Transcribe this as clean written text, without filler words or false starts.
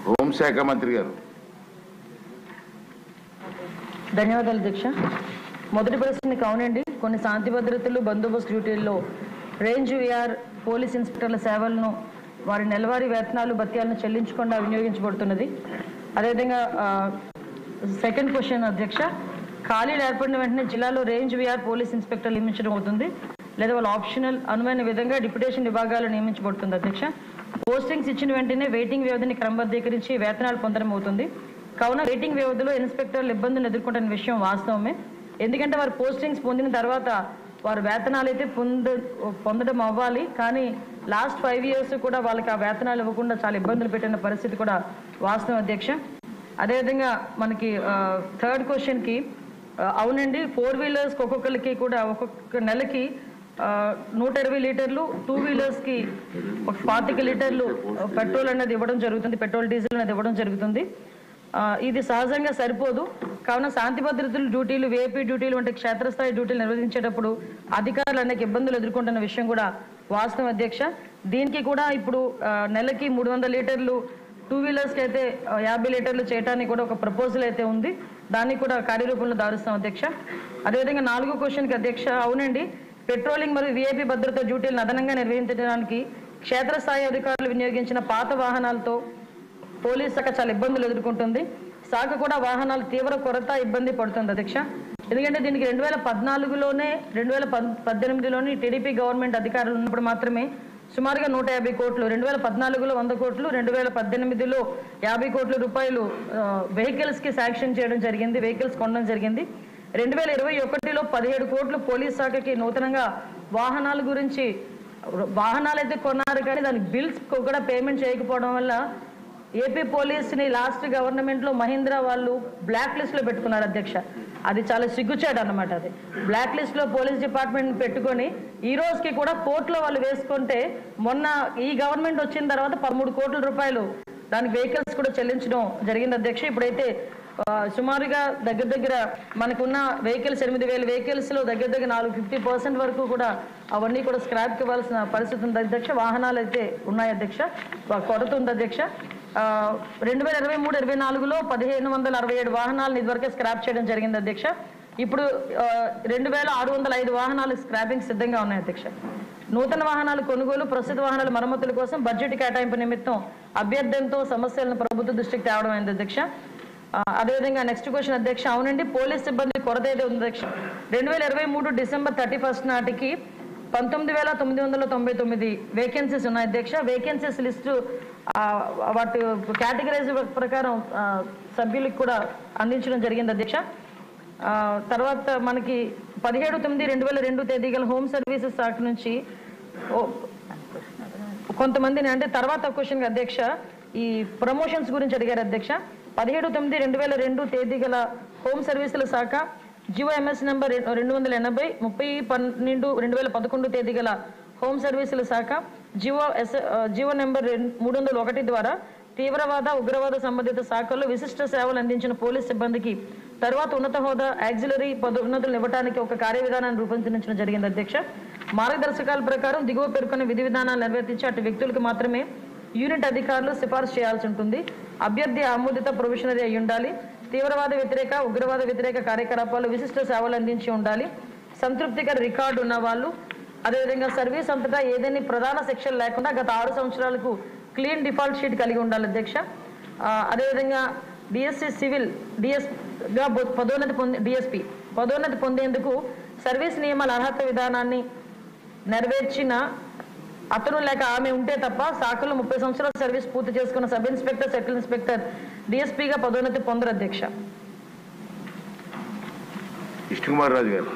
హోంశాఖ మంత్రి గారు. ధన్యవాదాలు అధ్యక్ష. మొదటి ప్రశ్నకి అవునండి, కొన్ని శాంతి భద్రతలు బందోబస్తు డ్యూటీల్లో రేంజ్ విఆర్ పోలీస్ ఇన్స్పెక్టర్ల సేవలను వారి నెలవారీ వేతనాలు భత్యాలను చెల్లించకుండా వినియోగించబడుతున్నది. అదేవిధంగా సెకండ్ క్వశ్చన్ అధ్యక్ష, ఖాళీలు ఏర్పడిన వెంటనే జిల్లాలో రేంజ్ విఆర్ పోలీస్ ఇన్స్పెక్టర్లు నియమించడం అవుతుంది లేదా వాళ్ళు ఆప్షనల్ అనువైన విధంగా డిప్యుటేషన్ విభాగాలు నియమించబడుతుంది అధ్యక్ష. పోస్టింగ్స్ ఇచ్చిన వెంటనే వెయిటింగ్ వ్యవధిని క్రమబద్ధీకరించి వేతనాలు పొందడం అవుతుంది. కావున వెయిటింగ్ వ్యవధిలో ఇన్స్పెక్టర్లు ఇబ్బందులు ఎదుర్కొంటున్న విషయం వాస్తవమే. ఎందుకంటే వారు పోస్టింగ్స్ పొందిన తర్వాత వారు వేతనాలు అయితే పొందడం అవ్వాలి, కానీ లాస్ట్ 5 years కూడా వాళ్ళకి ఆ వేతనాలు ఇవ్వకుండా చాలా ఇబ్బందులు పెట్టిన పరిస్థితి కూడా వాస్తవం అధ్యక్ష. అదేవిధంగా మనకి థర్డ్ క్వశ్చన్కి అవునండి, 4 wheelers ఒక్కొక్కరికి కూడా ఒక్కొక్క నెలకి 120 లీటర్లు, 2 wheelersకి 40 లీటర్లు పెట్రోల్ అనేది ఇవ్వడం జరుగుతుంది, పెట్రోల్ డీజిల్ అనేది ఇవ్వడం జరుగుతుంది. ఇది సహజంగా సరిపోదు. కావున శాంతి భద్రతలు డ్యూటీలు, వేపీ డ్యూటీలు వంటి క్షేత్రస్థాయి డ్యూటీలు నిర్వహించేటప్పుడు అధికారులు అనేక ఇబ్బందులు ఎదుర్కొంటున్న విషయం కూడా వాస్తవం అధ్యక్ష. దీనికి కూడా ఇప్పుడు నెలకి 300 లీటర్లు, 2 wheelersకి అయితే 50 లీటర్లు చేయడానికి కూడా ఒక ప్రపోజల్ అయితే ఉంది. దాన్ని కూడా కార్యరూపంలో దారుస్తాం అధ్యక్ష. అదేవిధంగా 4వ క్వశ్చన్కి అధ్యక్ష, అవునండి, పెట్రోలింగ్ మరియు వీఐపీ భద్రతా డ్యూటీలను అదనంగా నిర్వహించడానికి క్షేత్రస్థాయి అధికారులు వినియోగించిన పాత వాహనాలతో పోలీస్ శాఖ చాలా ఇబ్బందులు ఎదుర్కొంటుంది. శాఖ కూడా వాహనాలు తీవ్ర కొరత ఇబ్బంది పడుతుంది అధ్యక్ష. ఎందుకంటే దీనికి 2014లోనే 2018లోని టీడీపీ గవర్నమెంట్ అధికారులు ఉన్నప్పుడు మాత్రమే సుమారుగా 150 కోట్లు, 2014లో 100 కోట్లు, 2018లో 50 కోట్ల రూపాయలు వెహికల్స్కి శాంక్షన్ చేయడం జరిగింది, వెహికల్స్ కొనడం జరిగింది. 2021లో 17 కోట్లు పోలీస్ శాఖకి నూతనంగా వాహనాల గురించి, వాహనాలు అయితే కొన్నారు కానీ దానికి బిల్స్ కూడా పేమెంట్ చేయకపోవడం వల్ల ఏపీ పోలీస్ని లాస్ట్ గవర్నమెంట్లో మహీంద్రా వాళ్ళు బ్లాక్ లిస్ట్లో పెట్టుకున్నారు అధ్యక్ష. అది చాలా సిగ్గుచేటు అన్నమాట. అది బ్లాక్ లిస్ట్లో పోలీస్ డిపార్ట్మెంట్ పెట్టుకొని ఈ రోజుకి కూడా కోర్టులో వాళ్ళు వేసుకుంటే, మొన్న ఈ గవర్నమెంట్ వచ్చిన తర్వాత 13 కోట్ల రూపాయలు దానికి వెహికల్స్ కూడా చెల్లించడం జరిగింది అధ్యక్ష. ఇప్పుడైతే సుమారుగా దగ్గర మనకున్న వెహికల్స్ 8,000 వెహికల్స్లో దగ్గర 50% వరకు కూడా అవన్నీ కూడా స్క్రాప్కి ఇవ్వాల్సిన పరిస్థితి ఉంది అధ్యక్ష. వాహనాలు అయితే ఉన్నాయి అధ్యక్ష, కొరత ఉంది అధ్యక్ష. 2023-24లో 1,567 వాహనాలను ఇదివరకే స్క్రాప్ చేయడం జరిగింది అధ్యక్ష. ఇప్పుడు 2,605 వాహనాలు స్క్రాపింగ్ సిద్ధంగా ఉన్నాయి అధ్యక్ష. నూతన వాహనాలు కొనుగోలు, ప్రస్తుత వాహనాల మరమ్మతుల కోసం బడ్జెట్ కేటాయింపు నిమిత్తం అభ్యర్థనతో సమస్యలను ప్రభుత్వ దృష్టికి తేవడం అయింది అధ్యక్ష. అదేవిధంగా నెక్స్ట్ క్వశ్చన్ అధ్యక్ష, అవునండి, పోలీస్ సిబ్బంది కొరత అయితే ఉంది అధ్యక్ష. 2023 December 31 నాటికి 19,999 వేకెన్సీస్ ఉన్నాయి అధ్యక్ష. వేకెన్సీస్ లిస్టు వాటి కేటగిరైజ్ ప్రకారం సభ్యులకు కూడా అందించడం జరిగింది అధ్యక్ష. తర్వాత మనకి 17/9/2002 తేదీ గల హోమ్ సర్వీసెస్ శాఖ నుంచి కొంతమందిని, అంటే తర్వాత క్వశ్చన్ అధ్యక్ష, ఈ ప్రమోషన్స్ గురించి అడిగారు అధ్యక్ష. 17/9/2002 తేదీ గల హోమ్ సర్వీసుల శాఖ జివో ఎంఎస్ నెంబర్ 280, 30/12/2011 తేదీ గల హోమ్ సర్వీసుల శాఖ జివో నెంబర్ 301 ద్వారా తీవ్రవాద, ఉగ్రవాద సంబంధిత శాఖల్లో విశిష్ట సేవలు అందించిన పోలీస్ సిబ్బందికి తర్వాత ఉన్నత హోదా, యాక్సిలరీ పదోన్నతులు ఇవ్వడానికి ఒక కార్యవిధానాన్ని రూపొందించడం జరిగింది అధ్యక్ష. మార్గదర్శకాల ప్రకారం దిగువ పేర్కొన్న విధి విధానాలు నిర్వర్తించి అటు వ్యక్తులకు మాత్రమే యూనిట్ అధికారులు సిఫార్సు చేయాల్సి ఉంటుంది. అభ్యర్థి ఆమోదిత ప్రొవిషనరీ అయి ఉండాలి. తీవ్రవాద వ్యతిరేక, ఉగ్రవాద వ్యతిరేక కార్యకలాపాలు విశిష్ట సేవలు అందించి ఉండాలి. సంతృప్తికర రికార్డు ఉన్న వాళ్ళు, అదేవిధంగా సర్వీస్ అంతటా ఏదైనా ప్రధాన శిక్షలు లేకుండా గత 6 సంవత్సరాలకు క్లీన్ డిఫాల్ట్ షీట్ కలిగి ఉండాలి అధ్యక్ష. అదేవిధంగా డిఎస్సి సివిల్ డిఎస్గా పదోన్నతి పొందేందుకు సర్వీస్ నియమాల అర్హత విధానాన్ని నెరవేర్చిన అతను లేక ఆమె ఉంటే తప్ప శాఖలో 30 సంవత్సరాల సర్వీస్ పూర్తి చేసుకున్న సబ్ ఇన్స్పెక్టర్, సర్కిల్ ఇన్స్పెక్టర్, డిఎస్పీగా పదోన్నతి పొందరు అధ్యక్ష. కృష్ణకుమార్ రాజు గారు.